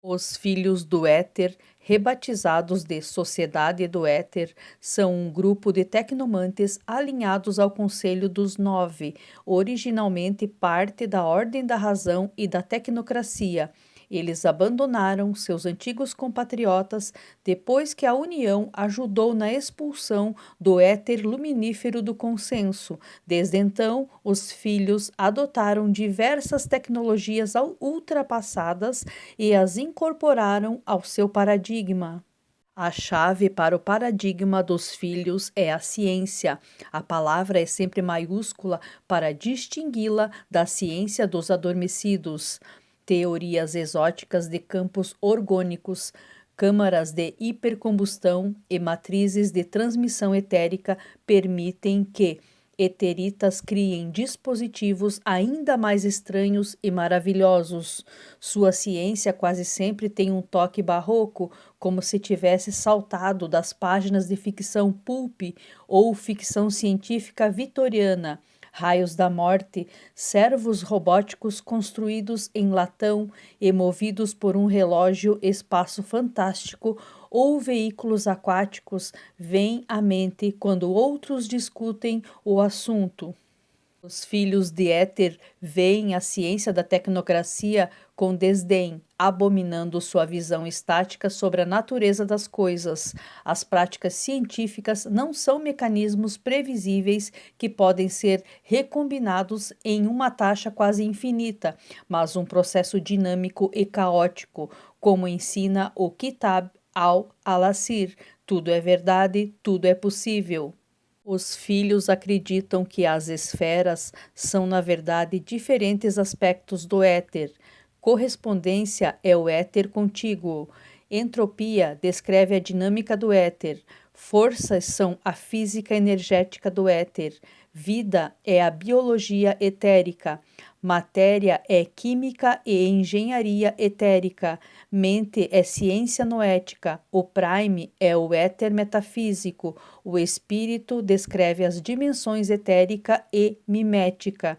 Os Filhos do Éter, rebatizados de Sociedade do Éter, são um grupo de tecnomantes alinhados ao Conselho dos Nove, originalmente parte da Ordem da Razão e da Tecnocracia. Eles abandonaram seus antigos compatriotas depois que a União ajudou na expulsão do éter luminífero do consenso. Desde então, os filhos adotaram diversas tecnologias ultrapassadas e as incorporaram ao seu paradigma. A chave para o paradigma dos filhos é a ciência. A palavra é sempre maiúscula para distingui-la da ciência dos adormecidos. Teorias exóticas de campos orgânicos, câmaras de hipercombustão e matrizes de transmissão etérica permitem que eteritas criem dispositivos ainda mais estranhos e maravilhosos. Sua ciência quase sempre tem um toque barroco, como se tivesse saltado das páginas de ficção pulp ou ficção científica vitoriana. Raios da morte, servos robóticos construídos em latão e movidos por um relógio espaço fantástico ou veículos aquáticos vêm à mente quando outros discutem o assunto. Os filhos de Éter veem a ciência da tecnocracia com desdém, abominando sua visão estática sobre a natureza das coisas. As práticas científicas não são mecanismos previsíveis que podem ser recombinados em uma taxa quase infinita, mas um processo dinâmico e caótico, como ensina o Kitab al-Alassir. Tudo é verdade, tudo é possível. Os filhos acreditam que as esferas são, na verdade, diferentes aspectos do éter. Correspondência é o éter contíguo. Entropia descreve a dinâmica do éter. Forças são a física energética do éter. Vida é a biologia etérica. Matéria é química e engenharia etérica. Mente é ciência noética. O prime é o éter metafísico. O espírito descreve as dimensões etérica e mimética.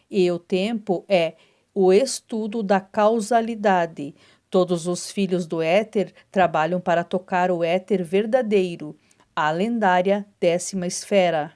E o tempo é o estudo da causalidade. Todos os filhos do éter trabalham para tocar o éter verdadeiro, a lendária 10ª esfera.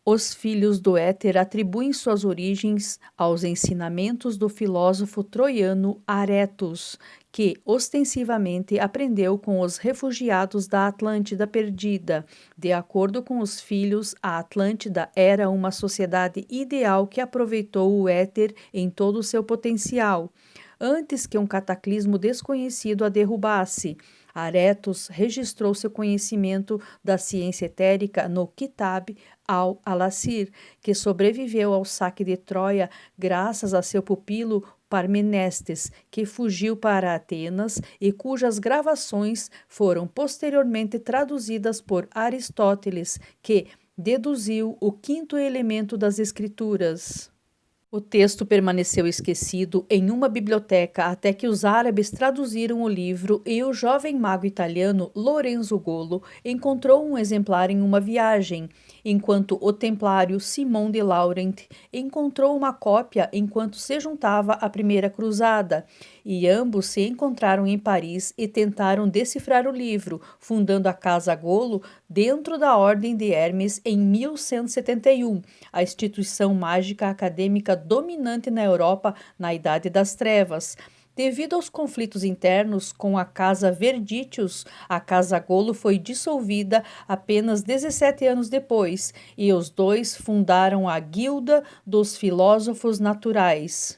Os filhos do éter atribuem suas origens aos ensinamentos do filósofo troiano Aretus, que ostensivamente aprendeu com os refugiados da Atlântida perdida. De acordo com os filhos, a Atlântida era uma sociedade ideal que aproveitou o éter em todo o seu potencial, antes que um cataclismo desconhecido a derrubasse. Aretus registrou seu conhecimento da ciência etérica no Kitab al-Alassir, que sobreviveu ao saque de Troia graças a seu pupilo Parmenestes, que fugiu para Atenas e cujas gravações foram posteriormente traduzidas por Aristóteles, que deduziu o quinto elemento das Escrituras. O texto permaneceu esquecido em uma biblioteca até que os árabes traduziram o livro e o jovem mago italiano Lorenzo Golo encontrou um exemplar em uma viagem, enquanto o templário Simão de Laurent encontrou uma cópia enquanto se juntava à primeira cruzada, e ambos se encontraram em Paris e tentaram decifrar o livro, fundando a Casa Golo dentro da Ordem de Hermes em 1171, a instituição mágica acadêmica dominante na Europa na Idade das Trevas. Devido aos conflitos internos com a Casa Verditius, a Casa Golo foi dissolvida apenas 17 anos depois, e os dois fundaram a Guilda dos Filósofos Naturais.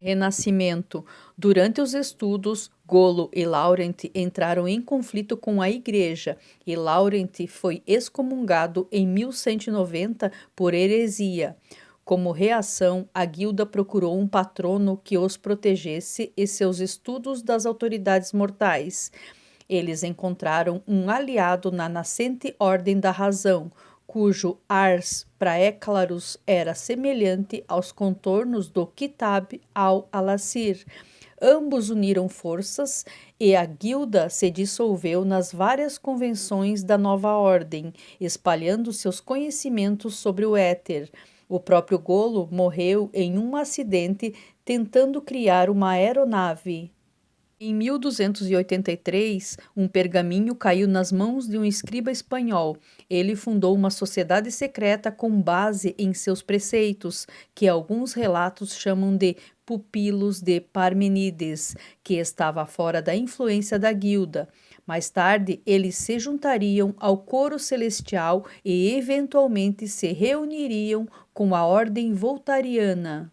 Renascimento. Durante os estudos, Golo e Laurent entraram em conflito com a Igreja, e Laurent foi excomungado em 1190 por heresia. Como reação, a guilda procurou um patrono que os protegesse e seus estudos das autoridades mortais. Eles encontraram um aliado na nascente Ordem da Razão, cujo ars praeclarus era semelhante aos contornos do Kitab al-Alassir. Ambos uniram forças e a guilda se dissolveu nas várias convenções da nova ordem, espalhando seus conhecimentos sobre o éter. O próprio Golo morreu em um acidente tentando criar uma aeronave. Em 1283, um pergaminho caiu nas mãos de um escriba espanhol. Ele fundou uma sociedade secreta com base em seus preceitos, que alguns relatos chamam de pupilos de Parmenides, que estava fora da influência da guilda. Mais tarde, eles se juntariam ao coro celestial e eventualmente se reuniriam com a ordem voltariana.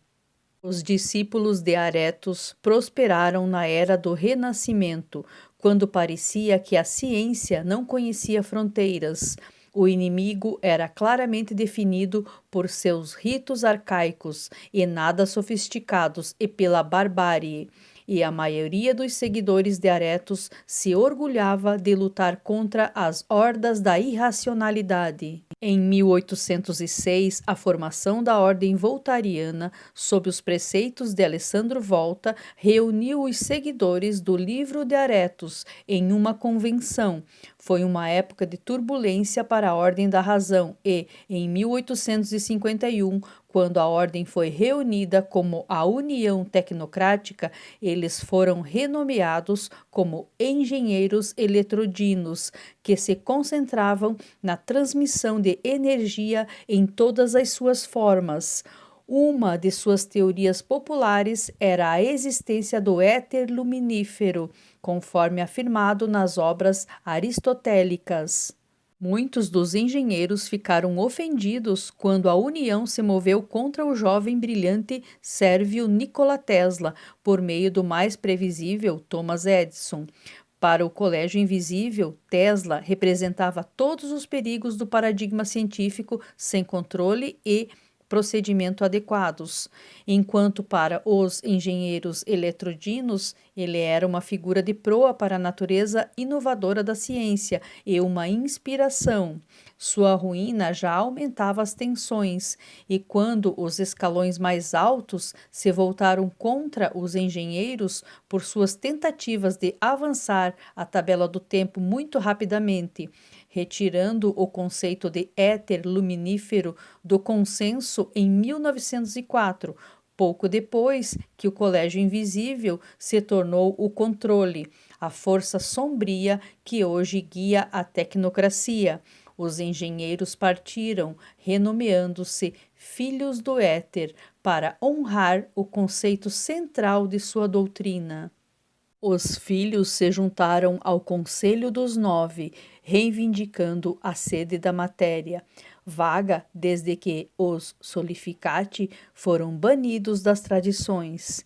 Os discípulos de Aretos prosperaram na era do Renascimento, quando parecia que a ciência não conhecia fronteiras. O inimigo era claramente definido por seus ritos arcaicos e nada sofisticados e pela barbárie, e a maioria dos seguidores de Aretos se orgulhava de lutar contra as hordas da irracionalidade. Em 1806, a formação da Ordem Voltariana, sob os preceitos de Alessandro Volta, reuniu os seguidores do Livro de Aretos em uma convenção. Foi uma época de turbulência para a Ordem da Razão e, em 1851, quando a ordem foi reunida como a União Tecnocrática, eles foram renomeados como engenheiros eletrodinos, que se concentravam na transmissão de energia em todas as suas formas. Uma de suas teorias populares era a existência do éter luminífero, conforme afirmado nas obras aristotélicas. Muitos dos engenheiros ficaram ofendidos quando a União se moveu contra o jovem brilhante Sérvio Nikola Tesla, por meio do mais previsível Thomas Edison. Para o Colégio Invisível, Tesla representava todos os perigos do paradigma científico sem controle e procedimento adequados, enquanto para os engenheiros eletrodinos ele era uma figura de proa para a natureza inovadora da ciência e uma inspiração. Sua ruína já aumentava as tensões, e quando os escalões mais altos se voltaram contra os engenheiros por suas tentativas de avançar a tabela do tempo muito rapidamente, retirando o conceito de éter luminífero do consenso em 1904, pouco depois que o Colégio Invisível se tornou o controle, a força sombria que hoje guia a tecnocracia. Os engenheiros partiram, renomeando-se Filhos do Éter, para honrar o conceito central de sua doutrina. Os filhos se juntaram ao Conselho dos Nove, reivindicando a sede da matéria, vaga desde que os Solificati foram banidos das tradições.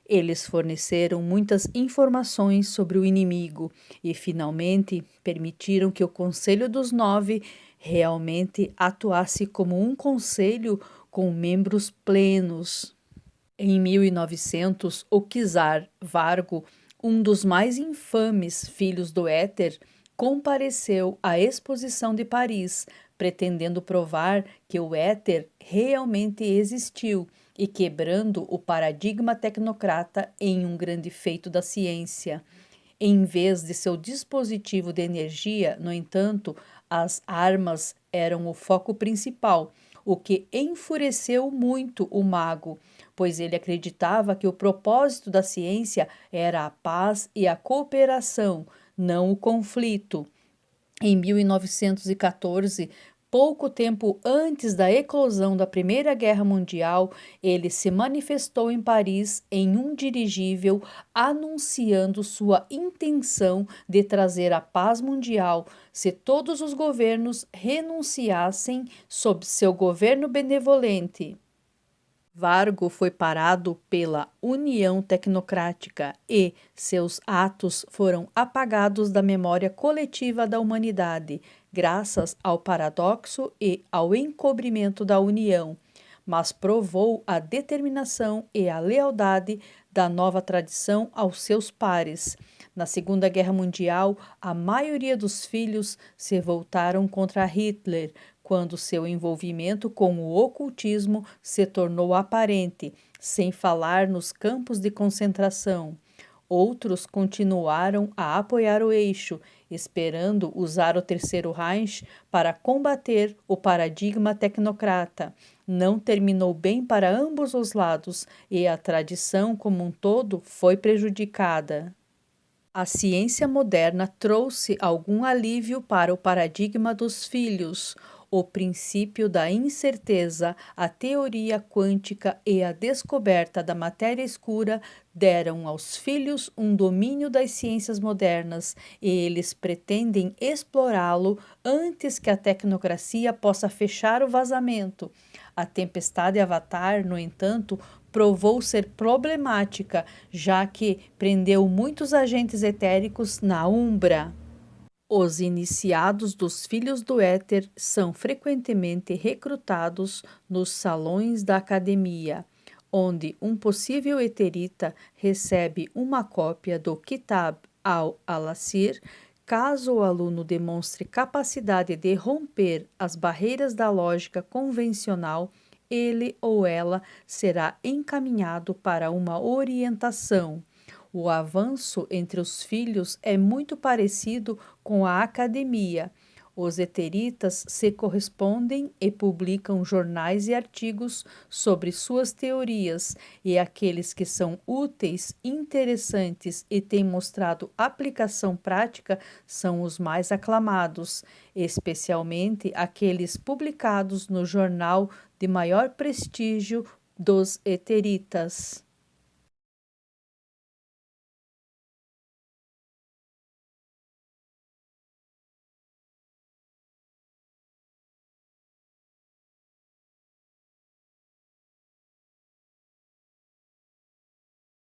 Eles forneceram muitas informações sobre o inimigo e, finalmente, permitiram que o Conselho dos Nove realmente atuasse como um conselho com membros plenos. Em 1900, o czar Vargo, um dos mais infames filhos do éter, compareceu à Exposição de Paris, pretendendo provar que o éter realmente existiu e quebrando o paradigma tecnocrata em um grande feito da ciência. Em vez de seu dispositivo de energia, no entanto, as armas eram o foco principal, o que enfureceu muito o mago, pois ele acreditava que o propósito da ciência era a paz e a cooperação, não o conflito. Em 1914, pouco tempo antes da eclosão da Primeira Guerra Mundial, ele se manifestou em Paris em um dirigível anunciando sua intenção de trazer a paz mundial se todos os governos renunciassem sob seu governo benevolente. Vargo foi parado pela União Tecnocrática e seus atos foram apagados da memória coletiva da humanidade, graças ao paradoxo e ao encobrimento da União, mas provou a determinação e a lealdade da nova tradição aos seus pares. Na Segunda Guerra Mundial, a maioria dos filhos se voltaram contra Hitler, quando seu envolvimento com o ocultismo se tornou aparente, sem falar nos campos de concentração. Outros continuaram a apoiar o eixo, esperando usar o Terceiro Reich para combater o paradigma tecnocrata. Não terminou bem para ambos os lados e a tradição como um todo foi prejudicada. A ciência moderna trouxe algum alívio para o paradigma dos filhos. O princípio da incerteza, a teoria quântica e a descoberta da matéria escura deram aos filhos um domínio das ciências modernas e eles pretendem explorá-lo antes que a tecnocracia possa fechar o vazamento. A tempestade Avatar, no entanto, provou ser problemática, já que prendeu muitos agentes etéricos na Umbra. Os iniciados dos Filhos do Éter são frequentemente recrutados nos salões da academia, onde um possível eterita recebe uma cópia do Kitab al-Alasir. Caso o aluno demonstre capacidade de romper as barreiras da lógica convencional, ele ou ela será encaminhado para uma orientação. O avanço entre os filhos é muito parecido com a academia. Os eteritas se correspondem e publicam jornais e artigos sobre suas teorias, e aqueles que são úteis, interessantes e têm mostrado aplicação prática são os mais aclamados, especialmente aqueles publicados no jornal de maior prestígio dos eteritas.